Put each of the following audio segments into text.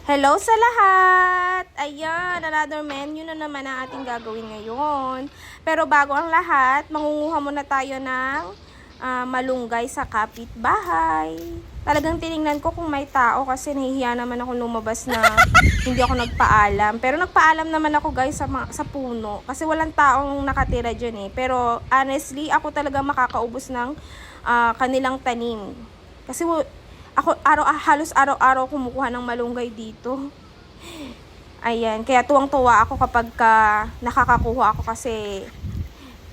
Hello sa lahat! Ayan, another menu na naman ang ating gagawin ngayon. Pero bago ang lahat, mangunguha muna tayo ng malunggay sa kapitbahay. Talagang tiningnan ko kung may tao kasi nahihiya naman ako lumabas na hindi ako nagpaalam. Pero nagpaalam naman ako guys sa puno kasi walang taong nakatira dyan eh. Pero honestly, ako talaga makakaubos ng kanilang tanim. Kasi ako halos araw-araw kumukuha ng malunggay dito. Ayan, kaya tuwang-tuwa ako kapag nakakakuha ako kasi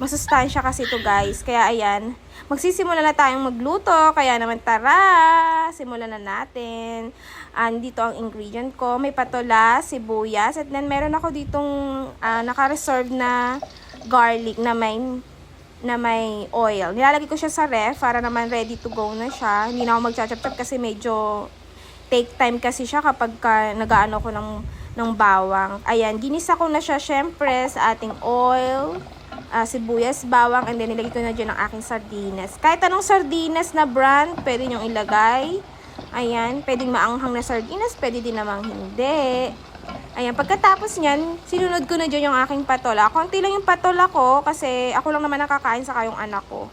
masustansya kasi ito guys. Kaya ayan, magsisimula na tayong magluto. Kaya naman tara, simulan na natin. Dito ang ingredient ko. May patola, sibuyas, at then meron ako ditong naka-reserve na garlic na may oil. Nilalagay ko siya sa ref para naman ready to go na siya. Hindi na ako magchachap-chap kasi medyo take time kasi siya kapag nagaano ko ng bawang. Ayan, ginisa ko na siya syempre sa ating oil, sibuyas, bawang, and then nilagay ko na dyan ang aking sardinas. Kahit anong sardinas na brand, pwede nyong ilagay. Ayan, pwedeng maanghang na sardinas, pwede din namang hindi. Ayan, pagkatapos niyan, sinunod ko na dyan yung aking patola. Konti lang yung patola ko kasi ako lang naman nakakain sa kayong anak ko.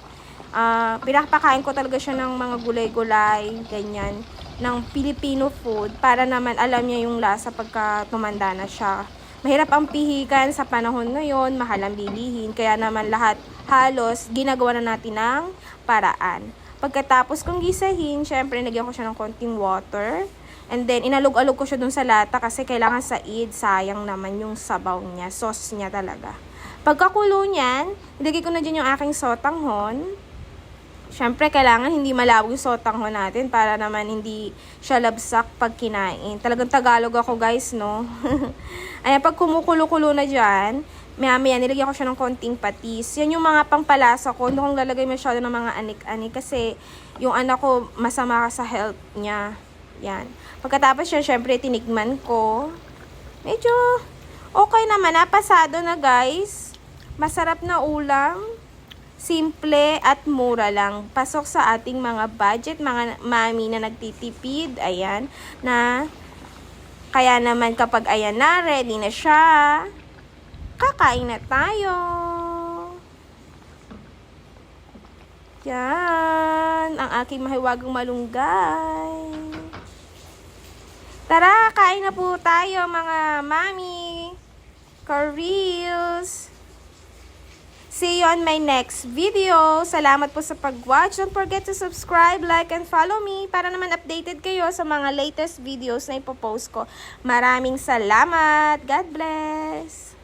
Pinapakain ko talaga siya ng mga gulay-gulay, ganyan, ng Filipino food para naman alam niya yung lasa pagka tumanda na siya. Mahirap ang pihikan sa panahon ngayon, mahal ang bilihin, kaya naman lahat halos ginagawa na natin ng paraan. Pagkatapos kong gisahin, syempre nagyan ko siya ng konting water. And then, inalog-alog ko siya dun sa lata kasi kailangan sayang naman yung sabaw niya, sauce niya talaga. Pagkakulo niyan, ilagay ko na dyan yung aking sotanghon. Siyempre, kailangan hindi malabo yung sotanghon natin para naman hindi siya labsak pag kinain. Talagang Tagalog ako guys, no? Ayan, pag kumukulo-kulo na dyan, maya-maya nilagyan ko siya ng konting patis. Yan yung mga pangpalasa ko. Hindi kong lalagay masyado ng mga anik-anik kasi yung anak ko masama sa health niya. Yan. Pagkatapos siya, syempre, tinikman ko. Medyo okay naman. Napasado na, guys. Masarap na ulam. Simple at mura lang. Pasok sa ating mga budget, mga mami na nagtitipid. Ayan. Kaya naman kapag ayan na, ready na siya, kakain na tayo. Yan. Ang aking mahiwagang malunggay. Tara, kain na po tayo mga mami, ka-reels. See you on my next video. Salamat po sa pag-watch. Don't forget to subscribe, like, and follow me para naman updated kayo sa mga latest videos na ipopost ko. Maraming salamat. God bless.